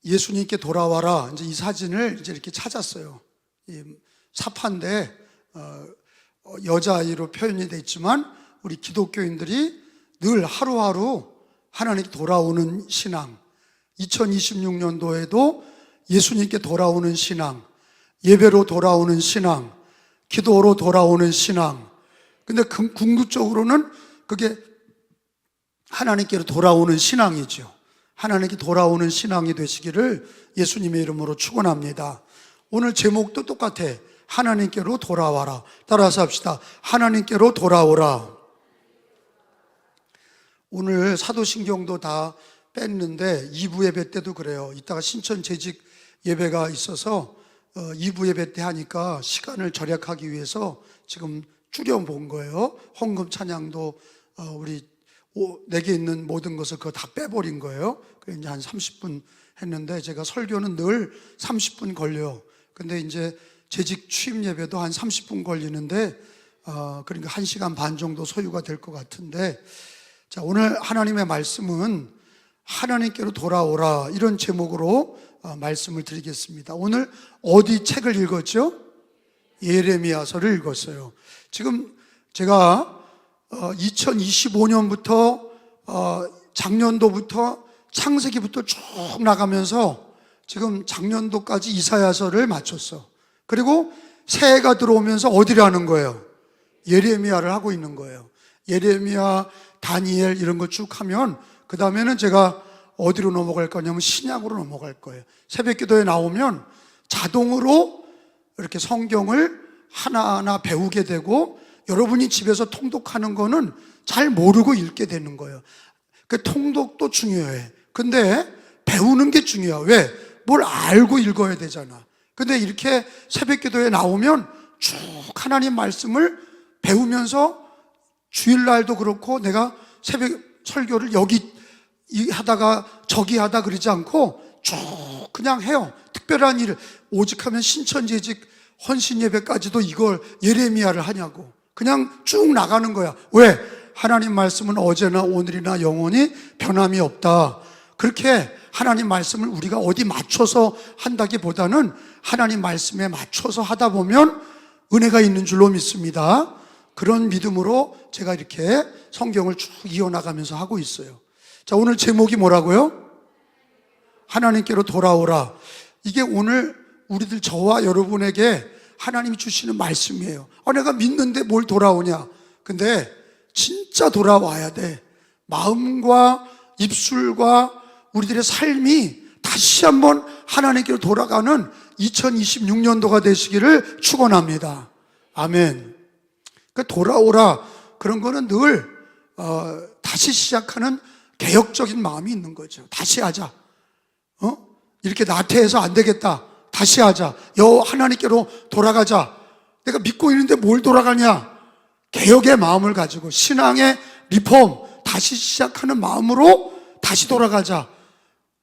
예수님께 돌아와라. 이제 이 사진을 이제 이렇게 찾았어요. 이 사파인데 여자아이로 표현이 되어 있지만 우리 기독교인들이 늘 하루하루 하나님께 돌아오는 신앙, 2026년도에도 예수님께 돌아오는 신앙, 예배로 돌아오는 신앙, 기도로 돌아오는 신앙. 근데 궁극적으로는 그게 하나님께로 돌아오는 신앙이죠. 하나님께 돌아오는 신앙이 되시기를 예수님의 이름으로 축원합니다. 오늘 제목도 똑같아. 하나님께로 돌아와라. 따라서 합시다. 하나님께로 돌아오라. 오늘 사도신경도 다 뺐는데 2부 예배 때도 그래요. 이따가 신천 재직 예배가 있어서 2부 예배 때 하니까 시간을 절약하기 위해서 지금 줄여본 거예요. 헌금 찬양도 우리 내게 있는 모든 것을 그거 다 빼버린 거예요. 그래서 이제 한 30분 했는데 제가 설교는 늘 30분 걸려요. 근데 이제 재직 취임 예배도 한 30분 걸리는데 그러니까 1시간 반 정도 소요가 될 것 같은데, 자, 오늘 하나님의 말씀은 하나님께로 돌아오라, 이런 제목으로 말씀을 드리겠습니다. 오늘 어디 책을 읽었죠? 예레미야서를 읽었어요. 지금 제가 2025년부터 작년도부터 창세기부터 쭉 나가면서 지금 작년도까지 이사야서를 마쳤어. 그리고 새해가 들어오면서 어디를 하는 거예요? 예레미야를 하고 있는 거예요. 예레미야, 다니엘 이런 거 쭉 하면 그 다음에는 제가 어디로 넘어갈 거냐면 신약으로 넘어갈 거예요. 새벽기도에 나오면 자동으로 이렇게 성경을 하나하나 배우게 되고, 여러분이 집에서 통독하는 거는 잘 모르고 읽게 되는 거예요. 그 통독도 중요해. 근데 배우는 게 중요해. 왜? 뭘 알고 읽어야 되잖아. 근데 이렇게 새벽기도에 나오면 쭉 하나님 말씀을 배우면서 주일날도 그렇고 내가 새벽 설교를 여기 하다가 저기 하다 그러지 않고 쭉 그냥 해요. 특별한 일을 오직 하면 신천재직 헌신예배까지도 이걸 예레미야를 하냐고. 그냥 쭉 나가는 거야. 왜? 하나님 말씀은 어제나 오늘이나 영원히 변함이 없다. 그렇게 하나님 말씀을 우리가 어디 맞춰서 한다기보다는 하나님 말씀에 맞춰서 하다 보면 은혜가 있는 줄로 믿습니다. 그런 믿음으로 제가 이렇게 성경을 쭉 이어나가면서 하고 있어요. 자, 오늘 제목이 뭐라고요? 하나님께로 돌아오라. 이게 오늘 우리들, 저와 여러분에게 하나님이 주시는 말씀이에요. 내가 믿는데 뭘 돌아오냐? 근데 진짜 돌아와야 돼. 마음과 입술과 우리들의 삶이 다시 한번 하나님께로 돌아가는 2026년도가 되시기를 축원합니다. 아멘. 그 돌아오라, 그런 거는 늘 다시 시작하는 개혁적인 마음이 있는 거죠. 다시 하자. 이렇게 나태해서 안 되겠다. 다시 하자. 하나님께로 돌아가자. 내가 믿고 있는데 뭘 돌아가냐? 개혁의 마음을 가지고 신앙의 리폼, 다시 시작하는 마음으로 다시 돌아가자.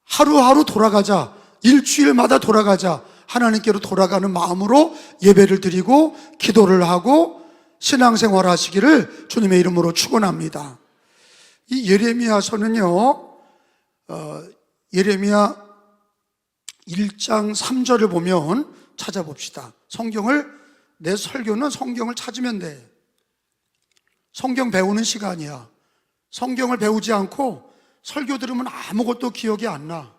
하루하루 돌아가자. 일주일마다 돌아가자. 하나님께로 돌아가는 마음으로 예배를 드리고 기도를 하고 신앙생활 하시기를 주님의 이름으로 축원합니다. 이 예레미야서는요, 예레미야 1장 3절을 보면 찾아봅시다. 내 설교는 성경을 찾으면 돼. 성경 배우는 시간이야. 성경을 배우지 않고 설교 들으면 아무것도 기억이 안 나.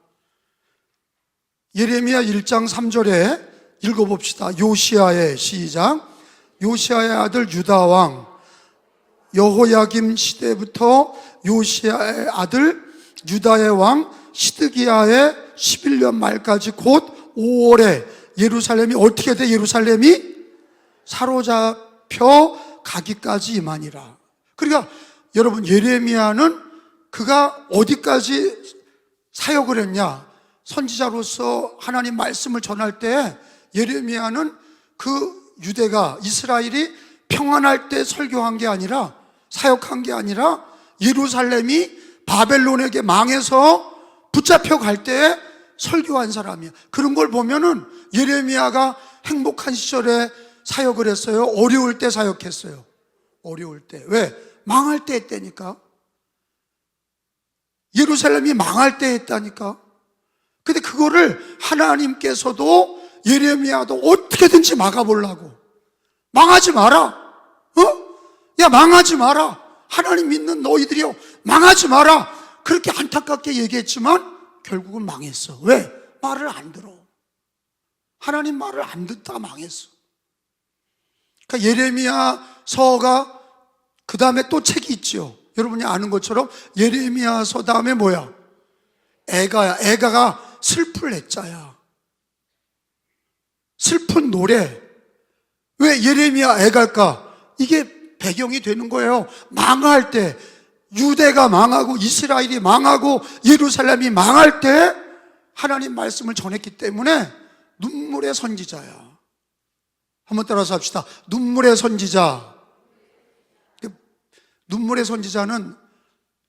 예레미야 1장 3절에 읽어봅시다. 요시야의, 시작. 요시야의 아들 유다왕 여호야김 시대부터 요시야의 아들 유다의 왕 시드기야의 11년 말까지 곧 5월에 예루살렘이 어떻게 돼? 예루살렘이 사로잡혀 가기까지 이만이라. 그러니까 여러분, 예레미야는 그가 어디까지 사역을 했냐? 선지자로서 하나님 말씀을 전할 때 예레미야는 그 유대가, 이스라엘이 평안할 때 설교한 게 아니라, 사역한 게 아니라 예루살렘이 바벨론에게 망해서 붙잡혀 갈 때 설교한 사람이야. 그런 걸 보면은 예레미야가 행복한 시절에 사역을 했어요? 어려울 때 사역했어요? 어려울 때. 왜? 망할 때 했다니까. 예루살렘이 망할 때 했다니까. 근데 그거를 하나님께서도 예레미야도 어떻게든지 막아보려고. 망하지 마라. 야, 망하지 마라. 하나님 믿는 너희들이요, 망하지 마라. 그렇게 안타깝게 얘기했지만 결국은 망했어. 왜? 말을 안 들어. 하나님 말을 안 듣다가 망했어. 그러니까 예레미야서가 그 다음에 또 책이 있죠. 여러분이 아는 것처럼 예레미야서 다음에 뭐야? 애가야. 애가가 슬플 애자야. 슬픈 노래. 왜 예레미야 애갈까? 이게 배경이 되는 거예요. 망할 때, 유대가 망하고 이스라엘이 망하고 예루살렘이 망할 때 하나님 말씀을 전했기 때문에 눈물의 선지자야. 한번 따라서 합시다. 눈물의 선지자. 눈물의 선지자는,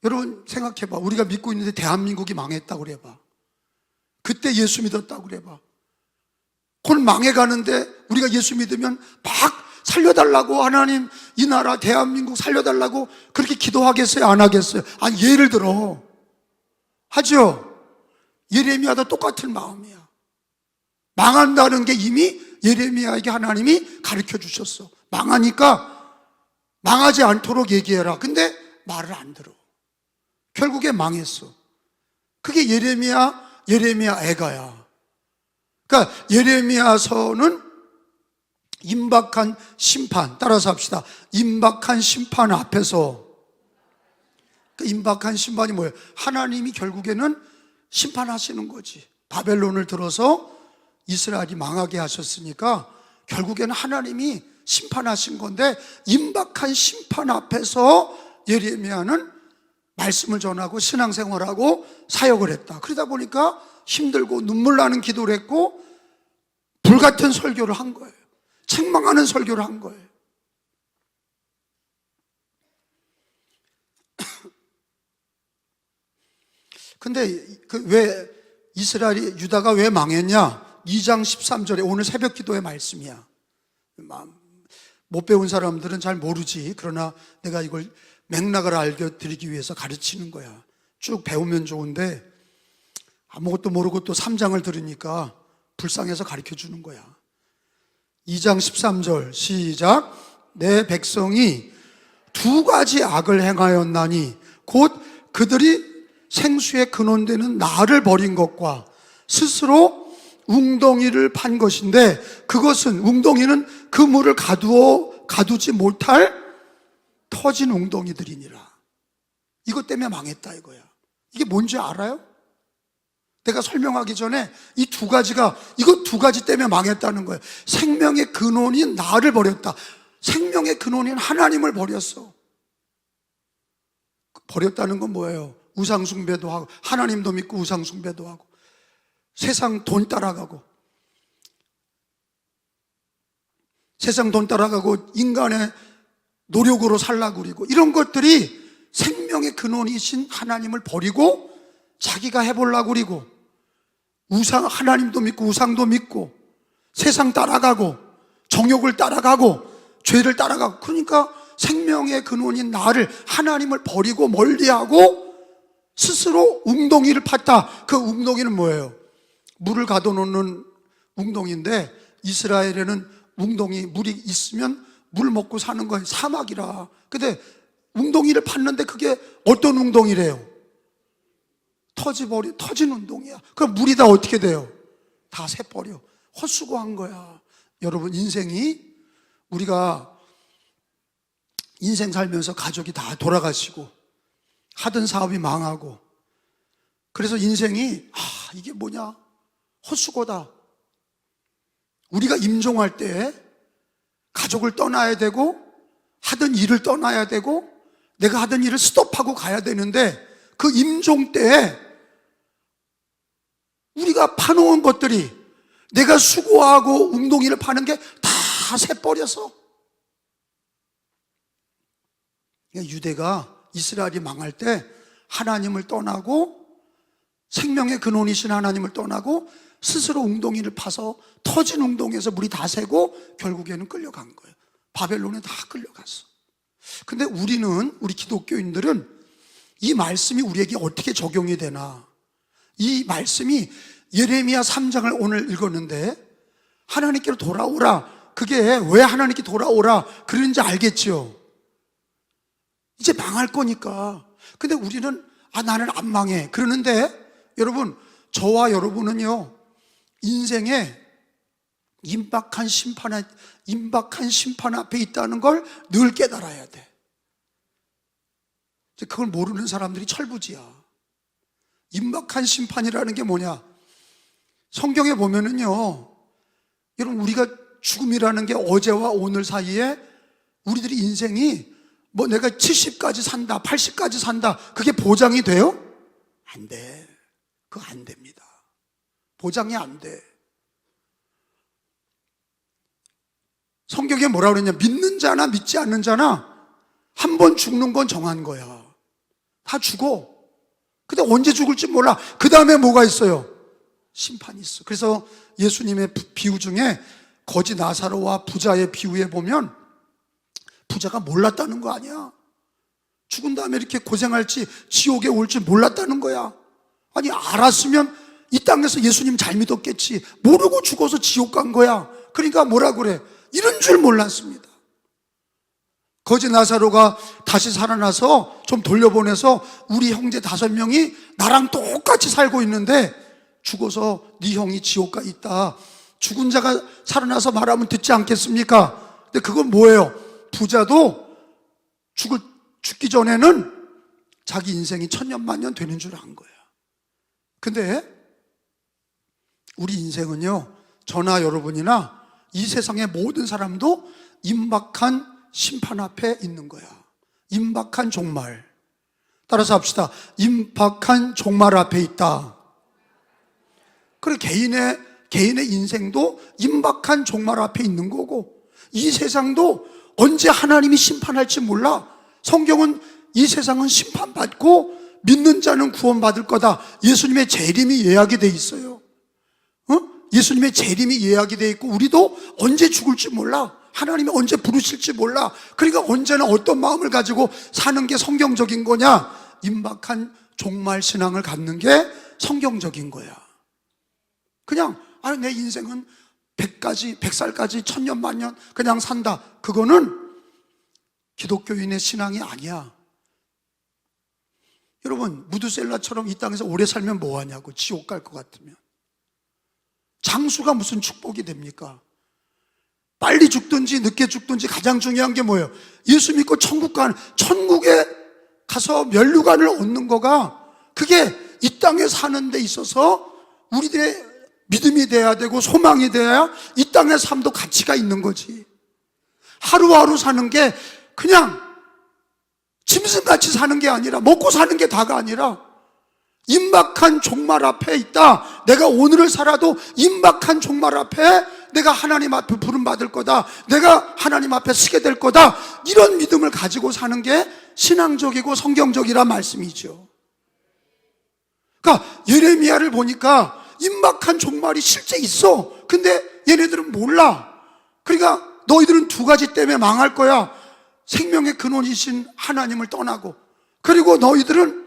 여러분 생각해봐. 우리가 믿고 있는데 대한민국이 망했다고 그래봐. 그때 예수 믿었다고 그래봐. 곧 망해가는데 우리가 예수 믿으면 막 살려달라고, 하나님 이 나라 대한민국 살려달라고 그렇게 기도하겠어요? 안 하겠어요? 아니, 예를 들어 하죠. 예레미야도 똑같은 마음이야. 망한다는 게 이미 예레미야에게 하나님이 가르쳐 주셨어. 망하니까 망하지 않도록 얘기해라. 근데 말을 안 들어. 결국에 망했어. 그게 예레미야 애가야. 그러니까 예레미야서는 임박한 심판, 따라서 합시다. 임박한 심판 앞에서, 그 임박한 심판이 뭐예요? 하나님이 결국에는 심판하시는 거지. 바벨론을 들어서 이스라엘이 망하게 하셨으니까 결국에는 하나님이 심판하신 건데, 임박한 심판 앞에서 예레미야는 말씀을 전하고 신앙생활하고 사역을 했다. 그러다 보니까 힘들고 눈물 나는 기도를 했고 불같은 설교를 한 거예요. 책망하는 설교를 한 거예요. 근데 왜 이스라엘이, 유다가 왜 망했냐? 2장 13절에 오늘 새벽 기도의 말씀이야. 못 배운 사람들은 잘 모르지. 그러나 내가 이걸 맥락을 알려드리기 위해서 가르치는 거야. 쭉 배우면 좋은데 아무것도 모르고 또 3장을 들으니까 불쌍해서 가르쳐 주는 거야. 2장 13절 시작. 내 백성이 두 가지 악을 행하였나니 곧 그들이 생수의 근원되는 나를 버린 것과 스스로 웅덩이를 판 것인데, 그것은, 웅덩이는 그 물을 가두지 못할 터진 웅덩이들이니라. 이것 때문에 망했다 이거야. 이게 뭔지 알아요? 내가 설명하기 전에 이 두 가지가, 이거 두 가지 때문에 망했다는 거예요. 생명의 근원인 나를 버렸다. 생명의 근원인 하나님을 버렸어. 버렸다는 건 뭐예요? 우상숭배도 하고, 하나님도 믿고 우상숭배도 하고, 세상 돈 따라가고, 세상 돈 따라가고 인간의 노력으로 살라고 그리고, 이런 것들이 생명의 근원이신 하나님을 버리고 자기가 해보려고 그리고, 하나님도 믿고 우상도 믿고 세상 따라가고 정욕을 따라가고 죄를 따라가고, 그러니까 생명의 근원인 나를, 하나님을 버리고 멀리하고 스스로 웅덩이를 팠다. 그 웅덩이는 뭐예요? 물을 가둬놓는 웅덩이인데, 이스라엘에는 웅덩이, 물이 있으면 물 먹고 사는 거예요. 사막이라. 근데 웅덩이를 팠는데 그게 어떤 웅덩이래요? 터진 웅덩이야. 그럼 물이 다 어떻게 돼요? 다 새버려. 헛수고한 거야. 여러분, 인생이, 우리가 인생 살면서 가족이 다 돌아가시고 하던 사업이 망하고, 그래서 인생이 이게 뭐냐? 헛수고다. 우리가 임종할 때 가족을 떠나야 되고 하던 일을 떠나야 되고 내가 하던 일을 스톱하고 가야 되는데, 그 임종 때에 우리가 파놓은 것들이, 내가 수고하고 웅덩이를 파는 게 다 새버려서, 유대가, 이스라엘이 망할 때 하나님을 떠나고, 생명의 근원이신 하나님을 떠나고 스스로 웅덩이를 파서 터진 웅덩이에서 물이 다 새고 결국에는 끌려간 거예요. 바벨론에 다 끌려갔어. 근데 우리 기독교인들은 이 말씀이 우리에게 어떻게 적용이 되나, 이 말씀이 예레미야 3장을 오늘 읽었는데 하나님께로 돌아오라. 그게 왜 하나님께 돌아오라 그러는지 알겠죠? 이제 망할 거니까. 근데 우리는 나는 안 망해 그러는데, 여러분, 저와 여러분은요 인생에 임박한 심판 앞에 있다는 걸 늘 깨달아야 돼. 그걸 모르는 사람들이 철부지야. 임박한 심판이라는 게 뭐냐? 성경에 보면은요, 여러분, 우리가 죽음이라는 게 어제와 오늘 사이에 우리들이 인생이 뭐 내가 70까지 산다, 80까지 산다, 그게 보장이 돼요? 안 돼. 그거 안 됩니다. 보장이 안 돼. 성경에 뭐라 그랬냐? 믿는 자나 믿지 않는 자나 한 번 죽는 건 정한 거야. 다 죽어. 근데 언제 죽을지 몰라. 그 다음에 뭐가 있어요? 심판이 있어. 그래서 예수님의 비유 중에 거지 나사로와 부자의 비유에 보면 부자가 몰랐다는 거 아니야. 죽은 다음에 이렇게 고생할지 지옥에 올지 몰랐다는 거야. 아니, 알았으면 이 땅에서 예수님 잘 믿었겠지. 모르고 죽어서 지옥 간 거야. 그러니까 뭐라 그래? 이런 줄 몰랐습니다. 거지 나사로가 다시 살아나서 좀 돌려보내서 우리 형제 5명이 나랑 똑같이 살고 있는데 죽어서 네 형이 지옥 가 있다. 죽은 자가 살아나서 말하면 듣지 않겠습니까? 근데 그건 뭐예요? 부자도 죽기 전에는 자기 인생이 천년만년 되는 줄 안 거야. 근데 우리 인생은요, 저나 여러분이나 이 세상의 모든 사람도 임박한 심판 앞에 있는 거야. 임박한 종말. 따라서 합시다. 임박한 종말 앞에 있다. 그래, 개인의 인생도 임박한 종말 앞에 있는 거고, 이 세상도 언제 하나님이 심판할지 몰라. 성경은 이 세상은 심판받고 믿는 자는 구원받을 거다. 예수님의 재림이 예약이 돼 있어요. 예수님의 재림이 예약이 돼 있고, 우리도 언제 죽을지 몰라. 하나님이 언제 부르실지 몰라. 그러니까 언제나 어떤 마음을 가지고 사는 게 성경적인 거냐? 임박한 종말 신앙을 갖는 게 성경적인 거야. 그냥 내 인생은 100살까지 천년 만년 그냥 산다. 그거는 기독교인의 신앙이 아니야. 여러분, 무드셀라처럼 이 땅에서 오래 살면 뭐하냐고. 지옥 갈 것 같으면. 장수가 무슨 축복이 됩니까? 빨리 죽든지 늦게 죽든지 가장 중요한 게 뭐예요? 예수 믿고 천국에 가서 면류관을 얻는 거가, 그게 이 땅에 사는 데 있어서 우리들의 믿음이 돼야 되고 소망이 돼야 이 땅의 삶도 가치가 있는 거지. 하루하루 사는 게 그냥 짐승같이 사는 게 아니라, 먹고 사는 게 다가 아니라 임박한 종말 앞에 있다. 내가 오늘을 살아도 임박한 종말 앞에 내가 하나님 앞에 부름받을 거다. 내가 하나님 앞에 서게 될 거다. 이런 믿음을 가지고 사는 게 신앙적이고 성경적이란 말씀이죠. 그러니까 예레미야를 보니까 임박한 종말이 실제 있어. 근데 얘네들은 몰라. 그러니까 너희들은 2가지 때문에 망할 거야. 생명의 근원이신 하나님을 떠나고, 그리고 너희들은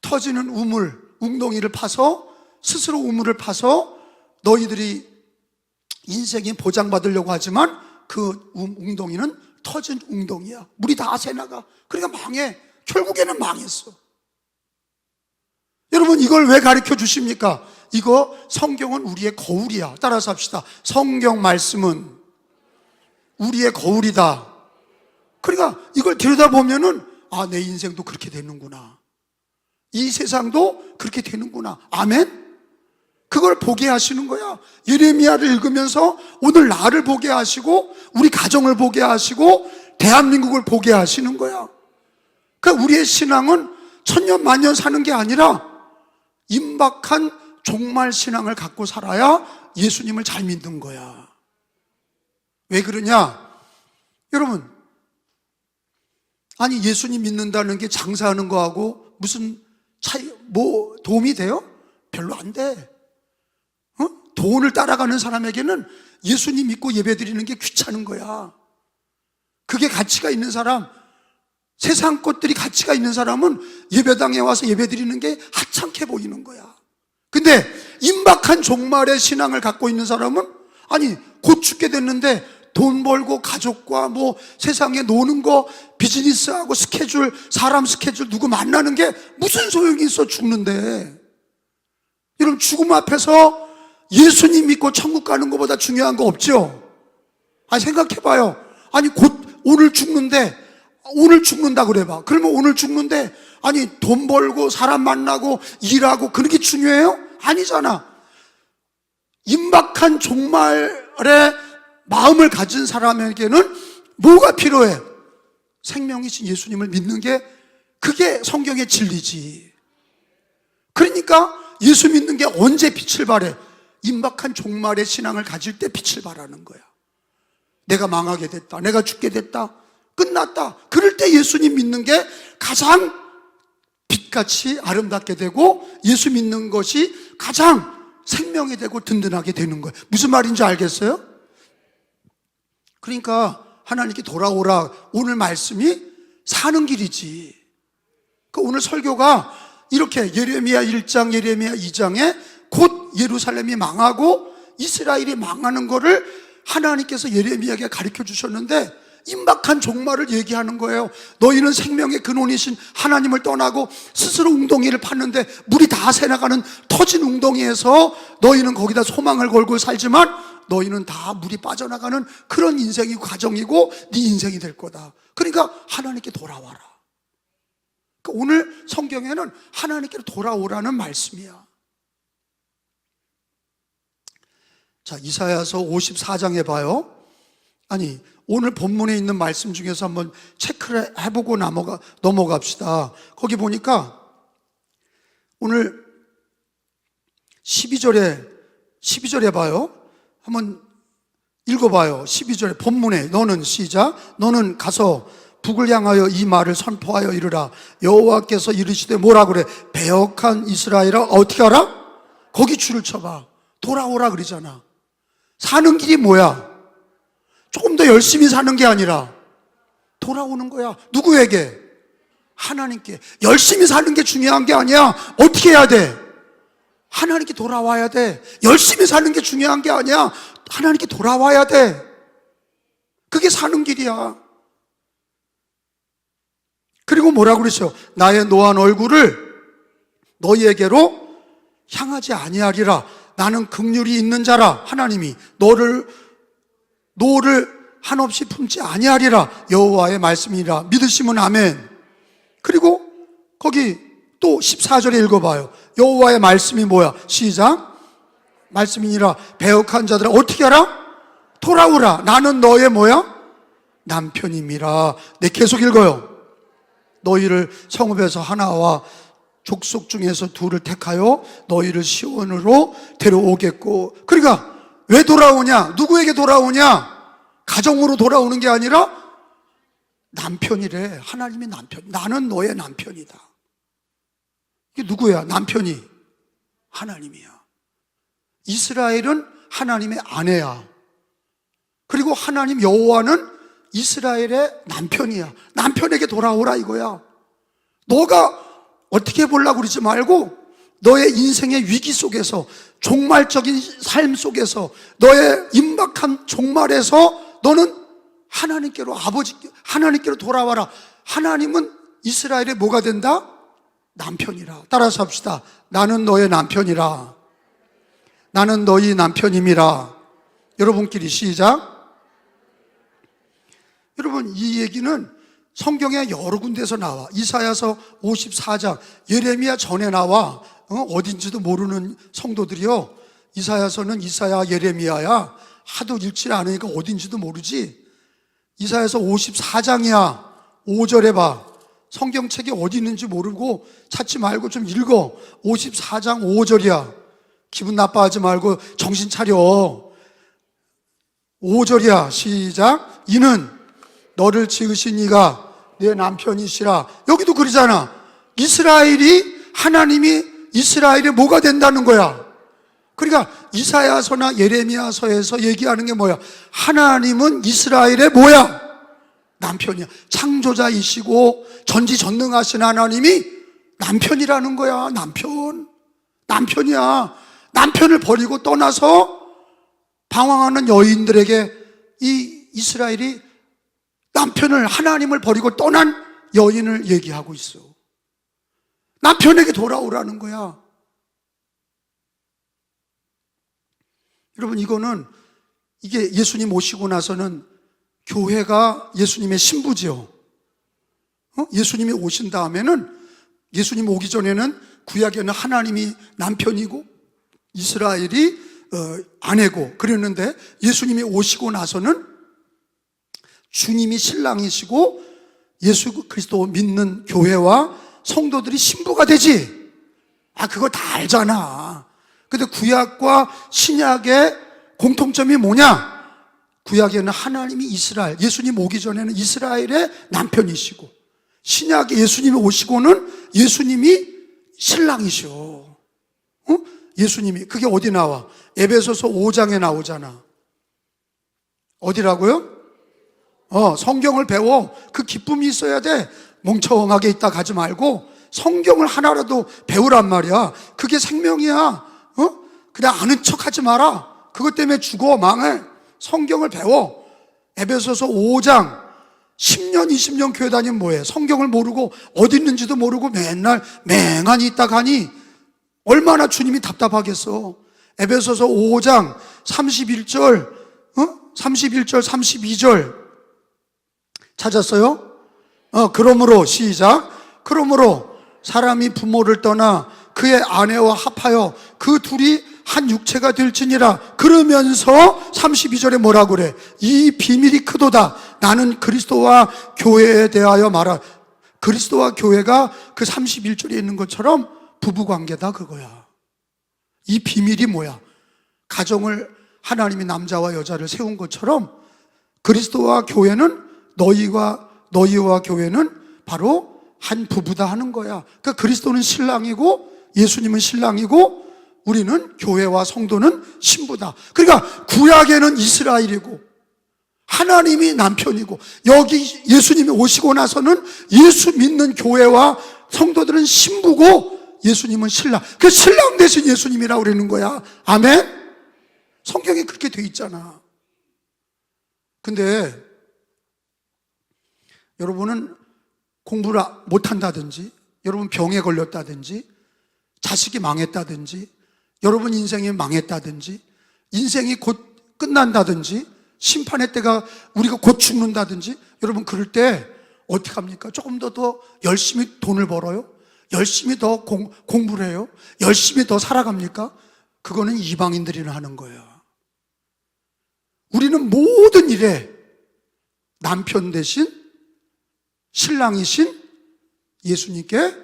터지는 웅덩이를 파서, 스스로 우물을 파서 너희들이 인생에 보장받으려고 하지만 그 웅덩이는 터진 웅덩이야. 물이 다 새나가. 그러니까 망해. 결국에는 망했어. 여러분, 이걸 왜 가르쳐 주십니까? 이거 성경은 우리의 거울이야. 따라서 합시다. 성경 말씀은 우리의 거울이다. 그러니까 이걸 들여다보면은 내 인생도 그렇게 되는구나. 이 세상도 그렇게 되는구나. 아멘? 그걸 보게 하시는 거야. 예레미야를 읽으면서 오늘 나를 보게 하시고, 우리 가정을 보게 하시고, 대한민국을 보게 하시는 거야. 그러니까 우리의 신앙은 천년 만년 사는 게 아니라 임박한 종말 신앙을 갖고 살아야 예수님을 잘 믿는 거야. 왜 그러냐? 여러분, 아니, 예수님 믿는다는 게 장사하는 거하고 무슨 도움이 돼요? 별로 안 돼. 돈을 따라가는 사람에게는 예수님 믿고 예배 드리는 게 귀찮은 거야. 그게 가치가 있는 사람, 세상 것들이 가치가 있는 사람은 예배당에 와서 예배 드리는 게 하찮게 보이는 거야. 근데 임박한 종말의 신앙을 갖고 있는 사람은 아니 곧 죽게 됐는데 돈 벌고 가족과 뭐 세상에 노는 거, 비즈니스하고 스케줄, 사람 스케줄 누구 만나는 게 무슨 소용이 있어 죽는데. 여러분 죽음 앞에서 예수님 믿고 천국 가는 것보다 중요한 거 없죠? 아니 생각해봐요. 아니 곧 오늘 죽는데, 오늘 죽는다 그래봐. 그러면 오늘 죽는데 아니 돈 벌고 사람 만나고 일하고 그런 게 중요해요? 아니잖아. 임박한 종말의 마음을 가진 사람에게는 뭐가 필요해? 생명이신 예수님을 믿는 게 그게 성경의 진리지. 그러니까 예수 믿는 게 언제 빛을 발해? 임박한 종말의 신앙을 가질 때 빛을 발하는 거야. 내가 망하게 됐다, 내가 죽게 됐다, 끝났다, 그럴 때 예수님 믿는 게 가장 빛같이 아름답게 되고 예수 믿는 것이 가장 생명이 되고 든든하게 되는 거예요. 무슨 말인지 알겠어요? 그러니까 하나님께 돌아오라, 오늘 말씀이 사는 길이지. 오늘 설교가 이렇게 예레미야 1장, 예레미야 2장에 곧 예루살렘이 망하고 이스라엘이 망하는 거를 하나님께서 예레미야에게 가르쳐 주셨는데 임박한 종말을 얘기하는 거예요. 너희는 생명의 근원이신 하나님을 떠나고 스스로 웅덩이를 팠는데 물이 다 새나가는 터진 웅덩이에서 너희는 거기다 소망을 걸고 살지만 너희는 다 물이 빠져나가는 그런 인생이 과정이고 네 인생이 될 거다. 그러니까 하나님께 돌아와라. 그러니까 오늘 성경에는 하나님께 돌아오라는 말씀이야. 자, 이사야서 54장에 봐요. 아니 오늘 본문에 있는 말씀 중에서 한번 체크를 해보고 넘어갑시다. 거기 보니까 오늘 12절에 봐요. 한번 읽어봐요. 12절에 본문에 너는 시작. 너는 가서 북을 향하여 이 말을 선포하여 이르라. 여호와께서 이르시되 뭐라 그래? 배역한 이스라엘아 어떻게 하라? 거기 줄을 쳐봐. 돌아오라 그러잖아. 사는 길이 뭐야? 조금 더 열심히 사는 게 아니라 돌아오는 거야. 누구에게? 하나님께. 열심히 사는 게 중요한 게 아니야. 어떻게 해야 돼? 하나님께 돌아와야 돼. 열심히 사는 게 중요한 게 아니야. 하나님께 돌아와야 돼. 그게 사는 길이야. 그리고 뭐라고 그러죠? 나의 노한 얼굴을 너희에게로 향하지 아니하리라. 나는 긍휼이 있는 자라. 하나님이 너를 한없이 품지 아니하리라. 여호와의 말씀이라. 믿으시면 아멘. 그리고 거기 또 14절에 읽어봐요. 여호와의 말씀이 뭐야? 시작. 말씀이니라. 배역한 자들아 어떻게 하라? 돌아오라. 나는 너의 뭐야? 남편임이라. 네, 계속 읽어요. 너희를 성읍에서 하나와 족속 중에서 둘을 택하여 너희를 시온으로 데려오겠고. 그러니까 왜 돌아오냐? 누구에게 돌아오냐? 가정으로 돌아오는 게 아니라 남편이래. 하나님의 남편. 나는 너의 남편이다. 이게 누구야? 남편이 하나님이야. 이스라엘은 하나님의 아내야. 그리고 하나님 여호와는 이스라엘의 남편이야. 남편에게 돌아오라 이거야. 너가 어떻게 보려고 그러지 말고 너의 인생의 위기 속에서, 종말적인 삶 속에서, 너의 임박한 종말에서 너는 하나님께로, 하나님께로 돌아와라. 하나님은 이스라엘의 뭐가 된다? 남편이라. 따라서 합시다. 나는 너의 남편이라. 나는 너희 남편임이라. 여러분끼리 시작. 여러분, 이 얘기는 성경에 여러 군데서 나와. 이사야서 54장, 예레미야 전에 나와. 어딘지도 모르는 성도들이요, 이사야서는 이사야, 예레미야야. 하도 읽지 않으니까 어딘지도 모르지. 이사야서 54장이야 5절에 봐. 성경책이 어디 있는지 모르고 찾지 말고 좀 읽어. 54장 5절이야 기분 나빠하지 말고 정신 차려. 5절이야 시작. 이는 너를 지으신 이가 내 남편이시라. 여기도 그러잖아. 하나님이 이스라엘이 뭐가 된다는 거야. 그러니까 이사야서나 예레미야서에서 얘기하는 게 뭐야? 하나님은 이스라엘의 뭐야? 남편이야. 창조자이시고 전지전능하신 하나님이 남편이라는 거야. 남편. 남편이야. 남편을 버리고 떠나서 방황하는 여인들에게 이 이스라엘이 남편을, 하나님을 버리고 떠난 여인을 얘기하고 있어. 남편에게 돌아오라는 거야. 여러분, 이게 예수님 오시고 나서는 교회가 예수님의 신부지요. 예수님이 오신 다음에는, 예수님 오기 전에는 구약에는 하나님이 남편이고 이스라엘이 아내고 그랬는데, 예수님이 오시고 나서는 주님이 신랑이시고 예수 그리스도 믿는 교회와 성도들이 신부가 되지. 그거 다 알잖아. 근데 구약과 신약의 공통점이 뭐냐? 구약에는 하나님이 이스라엘, 예수님 오기 전에는 이스라엘의 남편이시고, 신약에 예수님이 오시고는 예수님이 신랑이셔. 예수님이, 그게 어디 나와? 에베소서 5장에 나오잖아. 어디라고요? 성경을 배워. 그 기쁨이 있어야 돼. 멍청하게 있다 가지 말고 성경을 하나라도 배우란 말이야. 그게 생명이야. 그냥 아는 척 하지 마라. 그것 때문에 죽어, 망해. 성경을 배워. 에베소서 5장 10년 20년 교회 다니면 뭐해? 성경을 모르고 어디 있는지도 모르고 맨날 맹하니 있다 가니 얼마나 주님이 답답하겠어. 에베소서 5장 31절 31절 32절 찾았어요? 그러므로 시작. 그러므로 사람이 부모를 떠나 그의 아내와 합하여 그 둘이 한 육체가 될지니라. 그러면서 32절에 뭐라 그래? 이 비밀이 크도다. 나는 그리스도와 교회에 대하여 말하. 그리스도와 교회가 그 31절에 있는 것처럼 부부관계다, 그거야. 이 비밀이 뭐야? 가정을 하나님이 남자와 여자를 세운 것처럼 그리스도와 교회는 너희와 교회는 바로 한 부부다 하는 거야. 그러니까 그리스도는 신랑이고 예수님은 신랑이고 우리는 교회와 성도는 신부다. 그러니까 구약에는 이스라엘이고 하나님이 남편이고, 여기 예수님이 오시고 나서는 예수 믿는 교회와 성도들은 신부고 예수님은 신랑. 그 신랑 대신 예수님이라고 그러는 거야. 아멘? 성경에 그렇게 돼 있잖아. 근데 여러분은 공부를 못한다든지, 여러분 병에 걸렸다든지, 자식이 망했다든지, 여러분 인생이 망했다든지, 인생이 곧 끝난다든지, 심판의 때가 우리가 곧 죽는다든지, 여러분 그럴 때 어떻게 합니까? 조금 더 열심히 돈을 벌어요? 열심히 더 공부를 해요? 열심히 더 살아갑니까? 그거는 이방인들이나 하는 거예요. 우리는 모든 일에 남편 대신 신랑이신 예수님께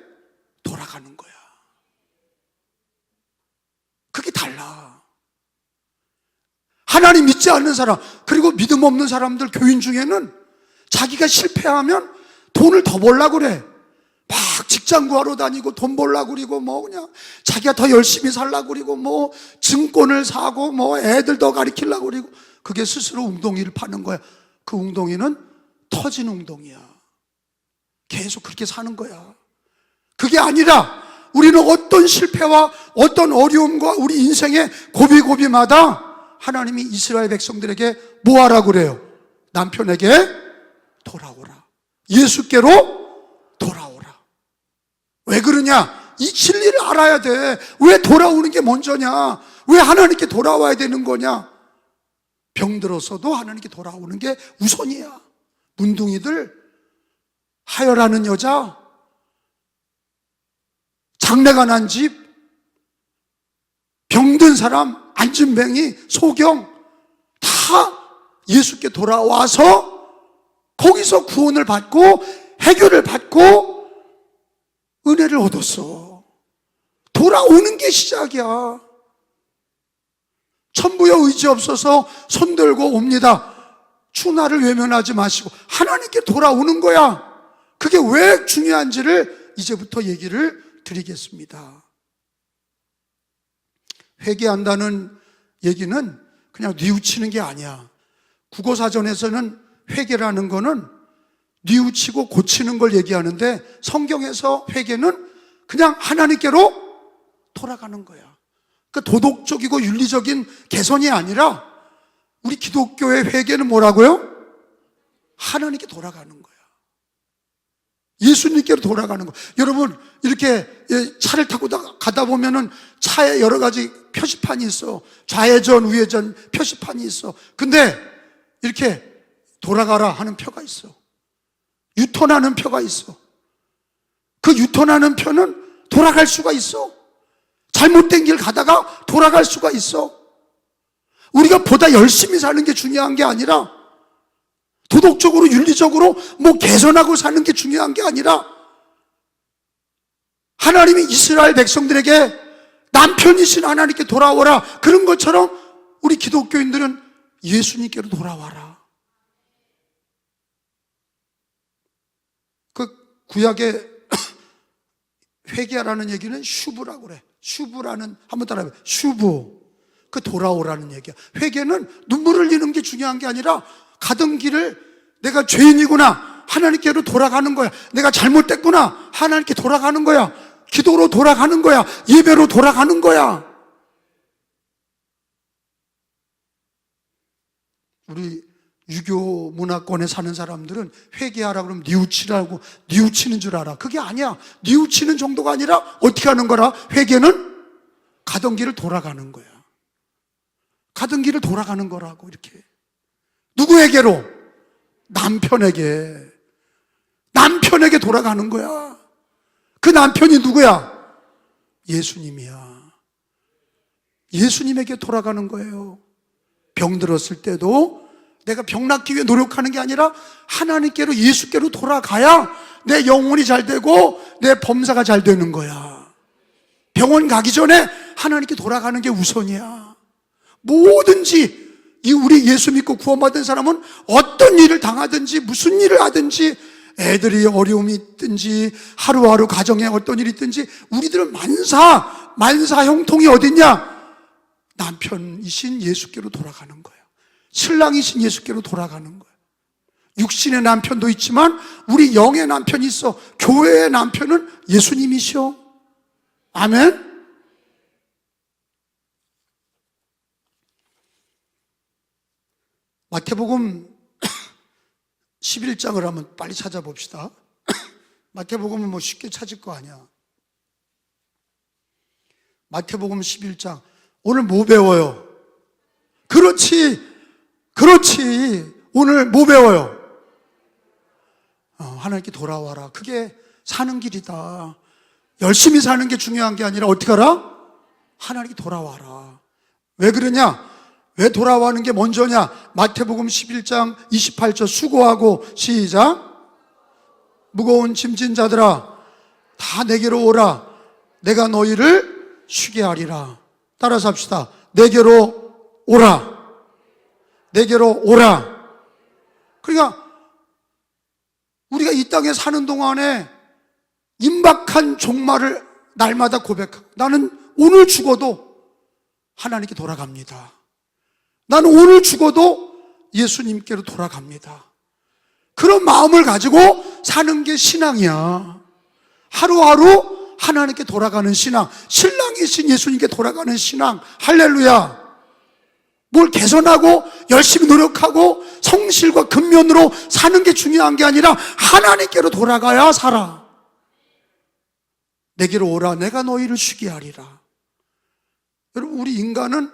돌아가는 거야. 그게 달라. 하나님 믿지 않는 사람, 그리고 믿음 없는 사람들, 교인 중에는 자기가 실패하면 돈을 더 벌려고 그래. 막 직장 구하러 다니고 돈 벌려고 그리고 그냥 자기가 더 열심히 살려고 그리고 증권을 사고 애들 더 가르치려고 그리고, 그게 스스로 웅덩이를 파는 거야. 그 웅덩이는 터진 웅덩이야. 계속 그렇게 사는 거야. 그게 아니라 우리는 어떤 실패와 어떤 어려움과 우리 인생의 고비고비마다 하나님이 이스라엘 백성들에게 뭐 하라고 그래요? 남편에게 돌아오라. 예수께로 돌아오라. 왜 그러냐? 이 진리를 알아야 돼. 왜 돌아오는 게 먼저냐? 왜 하나님께 돌아와야 되는 거냐? 병들어서도 하나님께 돌아오는 게 우선이야. 문둥이들, 하혈하는 여자, 장래가 난 집, 병든 사람, 안진뱅이, 소경 다 예수께 돌아와서 거기서 구원을 받고 해결을 받고 은혜를 얻었어. 돌아오는 게 시작이야. 천부여 의지 없어서 손들고 옵니다. 추나를 외면하지 마시고 하나님께 돌아오는 거야. 그게 왜 중요한지를 이제부터 얘기를 드리겠습니다. 회개한다는 얘기는 그냥 뉘우치는 게 아니야. 국어사전에서는 회개라는 거는 뉘우치고 고치는 걸 얘기하는데, 성경에서 회개는 그냥 하나님께로 돌아가는 거야. 그 도덕적이고 윤리적인 개선이 아니라 우리 기독교의 회개는 뭐라고요? 하나님께 돌아가는 거야. 예수님께로 돌아가는 거. 여러분, 이렇게 차를 타고 가다 보면은 차에 여러 가지 표시판이 있어. 좌회전, 우회전 표시판이 있어. 근데 이렇게 돌아가라 하는 표가 있어. 유턴하는 표가 있어. 그 유턴하는 표는 돌아갈 수가 있어. 잘못된 길 가다가 돌아갈 수가 있어. 우리가 보다 열심히 사는 게 중요한 게 아니라, 도덕적으로 윤리적으로 뭐 개선하고 사는 게 중요한 게 아니라, 하나님이 이스라엘 백성들에게 남편이신 하나님께 돌아오라 그런 것처럼 우리 기독교인들은 예수님께로 돌아와라. 그 구약의 회개하라는 얘기는 슈브라고 그래. 슈브라는, 한번 따라해봐요. 슈브. 그 돌아오라는 얘기야. 회개는 눈물을 흘리는 게 중요한 게 아니라 가던 길을 내가 죄인이구나, 하나님께로 돌아가는 거야. 내가 잘못됐구나, 하나님께 돌아가는 거야. 기도로 돌아가는 거야. 예배로 돌아가는 거야. 우리 유교 문화권에 사는 사람들은 회개하라 그러면 뉘우치라고, 뉘우치는 줄 알아. 그게 아니야. 뉘우치는 정도가 아니라 어떻게 하는 거라? 회개는 가던 길을 돌아가는 거야. 가던 길을 돌아가는 거라고. 이렇게 누구에게로? 남편에게 돌아가는 거야. 그 남편이 누구야? 예수님이야. 예수님에게 돌아가는 거예요. 병 들었을 때도 내가 병 낫기 위해 노력하는 게 아니라 하나님께로, 예수께로 돌아가야 내 영혼이 잘 되고 내 범사가 잘 되는 거야. 병원 가기 전에 하나님께 돌아가는 게 우선이야. 뭐든지 우리 예수 믿고 구원받은 사람은 어떤 일을 당하든지 무슨 일을 하든지, 애들이 어려움이 있든지 하루하루 가정에 어떤 일이 있든지, 우리들은 만사 형통이 어딨냐? 남편이신 예수께로 돌아가는 거예요. 신랑이신 예수께로 돌아가는 거예요. 육신의 남편도 있지만 우리 영의 남편이 있어. 교회의 남편은 예수님이시오. 아멘. 마태복음 11장을 한번 빨리 찾아봅시다. 마태복음은 뭐 쉽게 찾을 거 아니야. 마태복음 11장. 오늘 뭐 배워요? 그렇지. 오늘 뭐 배워요? 하나님께 돌아와라. 그게 사는 길이다. 열심히 사는 게 중요한 게 아니라 어떻게 하라? 하나님께 돌아와라. 왜 그러냐? 왜 돌아와는 게 먼저냐? 마태복음 11장 28절 수고하고, 시작. 무거운 짐진 자들아 다 내게로 오라. 내가 너희를 쉬게 하리라. 따라서 합시다. 내게로 오라. 내게로 오라. 그러니까 우리가 이 땅에 사는 동안에 임박한 종말을 날마다 고백하고, 나는 오늘 죽어도 하나님께 돌아갑니다. 나는 오늘 죽어도 예수님께로 돌아갑니다. 그런 마음을 가지고 사는 게 신앙이야. 하루하루 하나님께 돌아가는 신앙, 신랑이신 예수님께 돌아가는 신앙. 할렐루야. 뭘 개선하고 열심히 노력하고 성실과 근면으로 사는 게 중요한 게 아니라 하나님께로 돌아가야 살아. 내게로 오라. 내가 너희를 쉬게 하리라. 여러분, 우리 인간은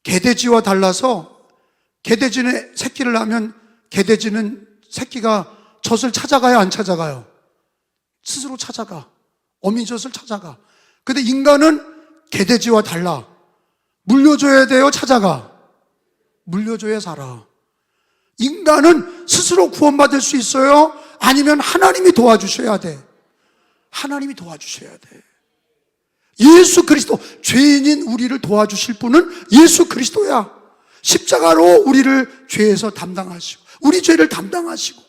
개돼지와 달라서, 개돼지는 새끼를 낳으면 개돼지는 새끼가 젖을 찾아가요, 안 찾아가요? 스스로 찾아가. 어미젖을 찾아가. 근데 인간은 개돼지와 달라. 물려줘야 돼요, 찾아가? 물려줘야 살아. 인간은 스스로 구원받을 수 있어요? 아니면 하나님이 도와주셔야 돼. 하나님이 도와주셔야 돼. 예수 그리스도, 죄인인 우리를 도와주실 분은 예수 그리스도야. 십자가로 우리를 죄에서 담당하시고, 우리 죄를 담당하시고,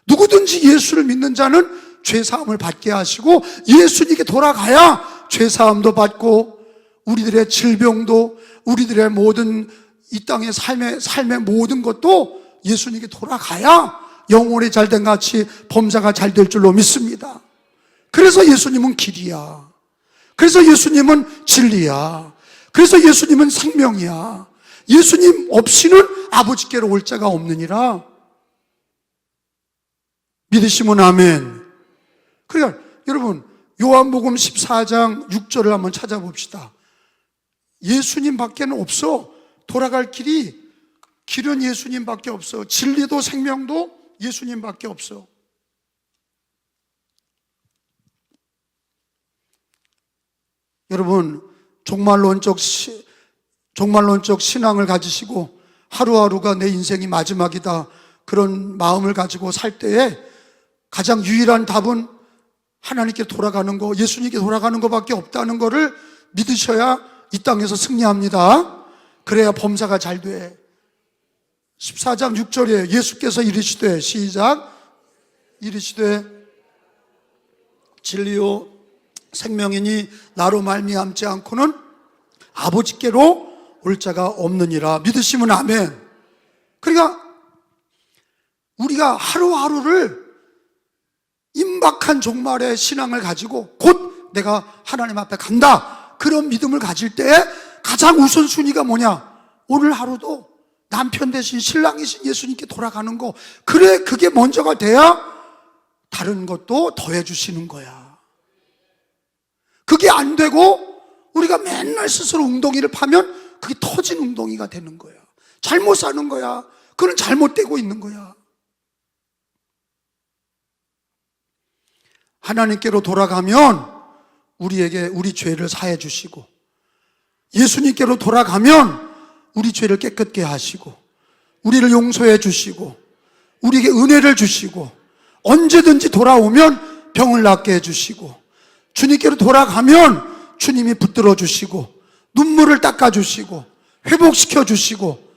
누구든지 예수를 믿는 자는 죄사함을 받게 하시고 예수님께 돌아가야 죄사함도 받고 우리들의 질병도, 우리들의 모든 이 땅의 삶의 모든 것도 예수님께 돌아가야 영혼이 잘된 같이 범사가 잘 될 줄로 믿습니다. 그래서 예수님은 길이야. 그래서 예수님은 진리야. 그래서 예수님은 생명이야. 예수님 없이는 아버지께로 올 자가 없느니라. 믿으시면 아멘. 그러니까 여러분, 요한복음 14장 6절을 한번 찾아봅시다. 예수님 밖에는 없어. 돌아갈 길은 예수님 밖에 없어. 진리도 생명도 예수님 밖에 없어. 여러분, 종말론적 신앙을 가지시고 하루하루가 내 인생이 마지막이다, 그런 마음을 가지고 살 때에 가장 유일한 답은 하나님께 돌아가는 거, 예수님께 돌아가는 것밖에 없다는 것을 믿으셔야 이 땅에서 승리합니다. 그래야 범사가 잘 돼. 14장 6절에 예수께서 이르시되, 시작, 이르시되 진리요 생명이니 나로 말미암지 않고는 아버지께로 올 자가 없느니라. 믿으시면 아멘. 그러니까 우리가 하루하루를 임박한 종말의 신앙을 가지고 곧 내가 하나님 앞에 간다, 그런 믿음을 가질 때 가장 우선순위가 뭐냐? 오늘 하루도 남편 대신 신랑이신 예수님께 돌아가는 거. 그래, 그게 먼저가 돼야 다른 것도 더해 주시는 거야. 그게 안 되고 우리가 맨날 스스로 웅덩이를 파면 그게 터진 웅덩이가 되는 거야. 잘못 사는 거야. 그건 잘못되고 있는 거야. 하나님께로 돌아가면 우리에게 우리 죄를 사해 주시고, 예수님께로 돌아가면 우리 죄를 깨끗게 하시고, 우리를 용서해 주시고, 우리에게 은혜를 주시고, 언제든지 돌아오면 병을 낫게 해주시고, 주님께로 돌아가면 주님이 붙들어 주시고, 눈물을 닦아 주시고, 회복시켜 주시고,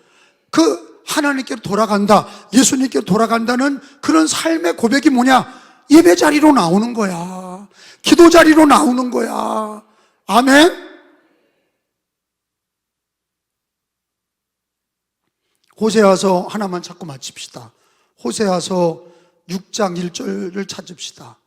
그 하나님께로 돌아간다, 예수님께로 돌아간다는 그런 삶의 고백이 뭐냐? 예배 자리로 나오는 거야. 기도 자리로 나오는 거야. 아멘. 호세아서 하나만 찾고 마칩시다. 호세아서 6장 1절을 찾읍시다.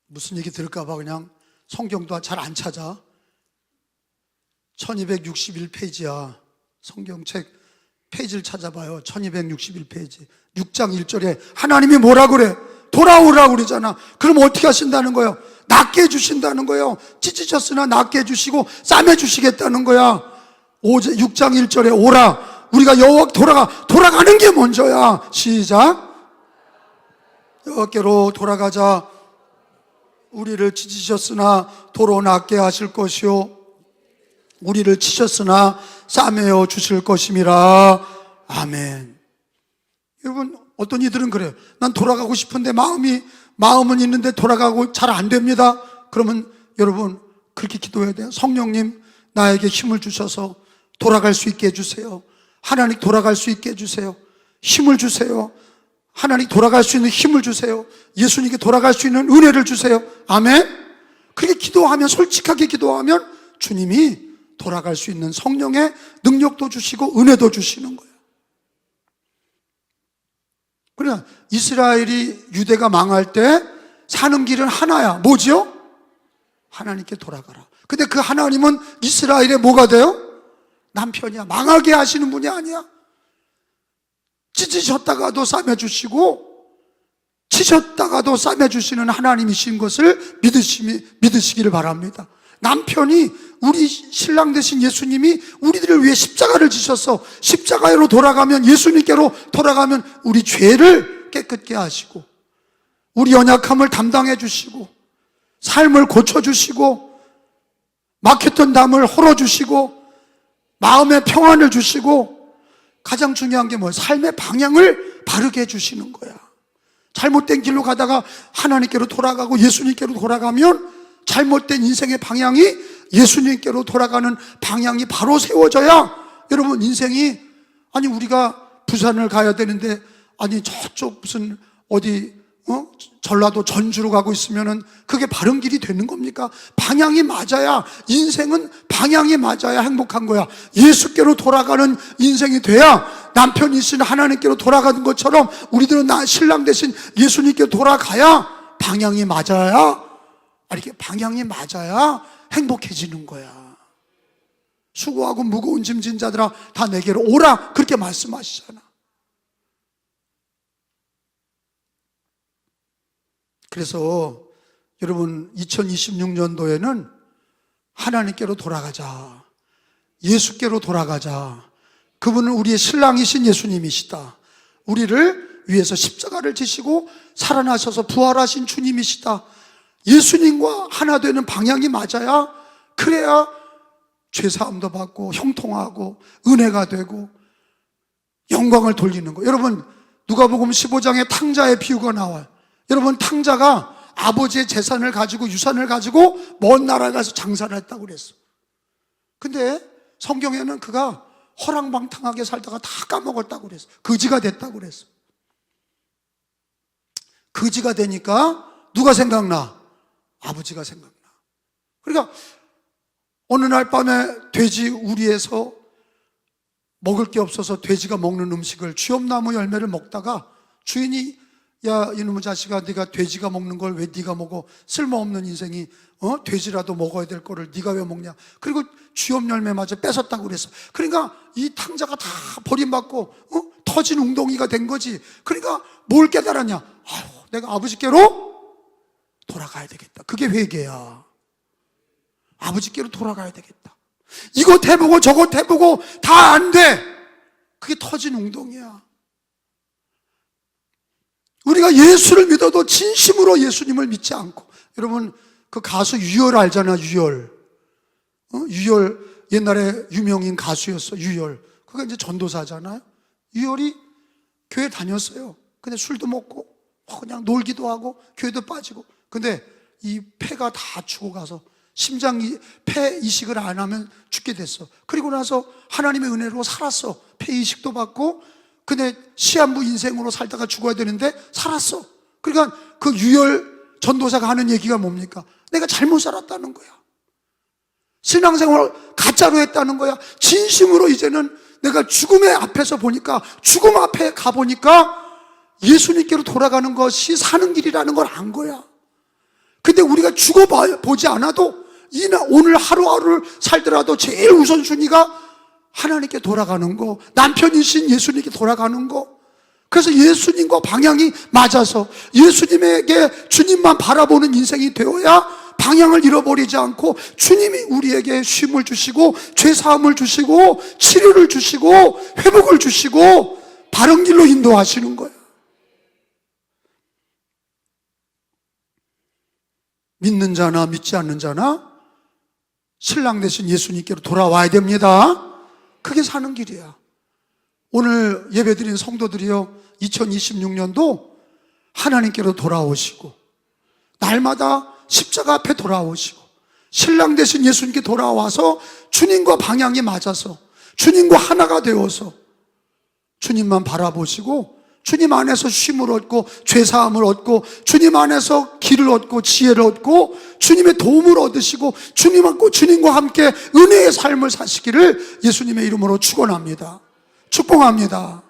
무슨 얘기 들을까봐 그냥 성경도 잘 안 찾아. 1261페이지야. 성경책 페이지를 찾아봐요. 1261페이지 6장 1절에 하나님이 뭐라 그래? 돌아오라고 그러잖아. 그럼 어떻게 하신다는 거예요? 낫게 해주신다는 거예요. 찢으셨으나 낫게 해주시고 싸매 주시겠다는 거야. 6장 1절에 오라. 우리가 여호와 돌아가는 게 먼저야. 시작. 여호와께로 돌아가자. 우리를 찢으셨으나 도로 낫게 하실 것이요, 우리를 치셨으나 싸매어 주실 것임이라. 아멘. 여러분, 어떤 이들은 그래요. 난 돌아가고 싶은데 마음은 있는데 돌아가고 잘 안 됩니다. 그러면 여러분 그렇게 기도해야 돼요. 성령님, 나에게 힘을 주셔서 돌아갈 수 있게 해주세요. 하나님 돌아갈 수 있게 해주세요. 힘을 주세요. 하나님 돌아갈 수 있는 힘을 주세요. 예수님께 돌아갈 수 있는 은혜를 주세요. 아멘. 그렇게 기도하면, 솔직하게 기도하면 주님이 돌아갈 수 있는 성령의 능력도 주시고 은혜도 주시는 거예요. 그러나 이스라엘이, 유대가 망할 때 사는 길은 하나야. 뭐죠? 하나님께 돌아가라. 근데 그 하나님은 이스라엘의 뭐가 돼요? 남편이야. 망하게 하시는 분이 아니야. 찢으셨다가도 싸매주시고 치셨다가도 싸매주시는 하나님이신 것을 믿으시기를 바랍니다. 남편이, 우리 신랑 되신 예수님이 우리들을 위해 십자가를 지셔서 십자가로 돌아가면, 예수님께로 돌아가면 우리 죄를 깨끗게 하시고, 우리 연약함을 담당해 주시고, 삶을 고쳐주시고, 막혔던 담을 헐어주시고, 마음의 평안을 주시고, 가장 중요한 게 뭐예요? 삶의 방향을 바르게 해주시는 거야. 잘못된 길로 가다가 하나님께로 돌아가고 예수님께로 돌아가면 잘못된 인생의 방향이 예수님께로 돌아가는 방향이 바로 세워져야, 여러분 인생이, 아니 우리가 부산을 가야 되는데, 아니 저쪽 무슨 어디 전라도 전주로 가고 있으면은 그게 바른 길이 되는 겁니까? 방향이 맞아야, 인생은 방향이 맞아야 행복한 거야. 예수께로 돌아가는 인생이 돼야, 남편이신 하나님께로 돌아가는 것처럼 우리들은 신랑 대신 예수님께 돌아가야 방향이 맞아야, 이렇게 방향이 맞아야 행복해지는 거야. 수고하고 무거운 짐진 자들아 다 내게로 오라, 그렇게 말씀하시잖아. 그래서 여러분, 2026년도에는 하나님께로 돌아가자, 예수께로 돌아가자. 그분은 우리의 신랑이신 예수님이시다. 우리를 위해서 십자가를 지시고 살아나셔서 부활하신 주님이시다. 예수님과 하나 되는 방향이 맞아야, 그래야 죄사함도 받고 형통하고 은혜가 되고 영광을 돌리는 거. 여러분, 누가복음 15장에 탕자의 비유가 나와요. 여러분, 탕자가 아버지의 재산을 가지고, 유산을 가지고 먼 나라에 가서 장사를 했다고 그랬어. 근데 성경에는 그가 허랑방탕하게 살다가 다 까먹었다고 그랬어. 거지가 됐다고 그랬어. 거지가 되니까 누가 생각나? 아버지가 생각나. 그러니까 어느 날 밤에 돼지 우리에서 먹을 게 없어서 돼지가 먹는 음식을, 쥐엄나무 열매를 먹다가 주인이, 야 이놈의 자식아, 네가 돼지가 먹는 걸 왜 네가 먹어? 쓸모없는 인생이 돼지라도 먹어야 될 거를 네가 왜 먹냐? 그리고 쥐엄 열매마저 뺏었다고 그랬어. 그러니까 이 탕자가 다 버림받고 터진 웅덩이가 된 거지. 그러니까 뭘 깨달았냐? 아유, 내가 아버지께로 돌아가야 되겠다. 그게 회개야. 아버지께로 돌아가야 되겠다. 이것 해보고 저것 해보고 다 안 돼. 그게 터진 웅덩이야. 우리가 예수를 믿어도 진심으로 예수님을 믿지 않고, 여러분 그 가수 유열 알잖아. 유열. 유열 옛날에 유명인 가수였어. 유열. 그가 이제 전도사잖아요. 유열이 교회 다녔어요. 근데 술도 먹고 그냥 놀기도 하고 교회도 빠지고. 근데 이 폐가 다 죽어가서 폐 이식을 안 하면 죽게 됐어. 그리고 나서 하나님의 은혜로 살았어. 폐 이식도 받고. 근데 시한부 인생으로 살다가 죽어야 되는데 살았어. 그러니까 그 유열 전도사가 하는 얘기가 뭡니까? 내가 잘못 살았다는 거야. 신앙생활을 가짜로 했다는 거야. 진심으로 이제는 내가 죽음의 앞에서 보니까, 죽음 앞에 가보니까 예수님께로 돌아가는 것이 사는 길이라는 걸 안 거야. 근데 우리가 죽어보지 않아도 오늘 하루하루를 살더라도 제일 우선순위가 하나님께 돌아가는 거, 남편이신 예수님께 돌아가는 거. 그래서 예수님과 방향이 맞아서 예수님에게 주님만 바라보는 인생이 되어야 방향을 잃어버리지 않고, 주님이 우리에게 쉼을 주시고 죄사함을 주시고 치료를 주시고 회복을 주시고 바른 길로 인도하시는 거예요. 믿는 자나 믿지 않는 자나 신랑 되신 예수님께로 돌아와야 됩니다. 그게 사는 길이야. 오늘 예배드린 성도들이요, 2026년도 하나님께로 돌아오시고, 날마다 십자가 앞에 돌아오시고, 신랑 되신 예수님께 돌아와서 주님과 방향이 맞아서 주님과 하나가 되어서 주님만 바라보시고, 주님 안에서 쉼을 얻고 죄사함을 얻고, 주님 안에서 길을 얻고 지혜를 얻고 주님의 도움을 얻으시고 주님과 함께 은혜의 삶을 사시기를 예수님의 이름으로 축원합니다. 축복합니다.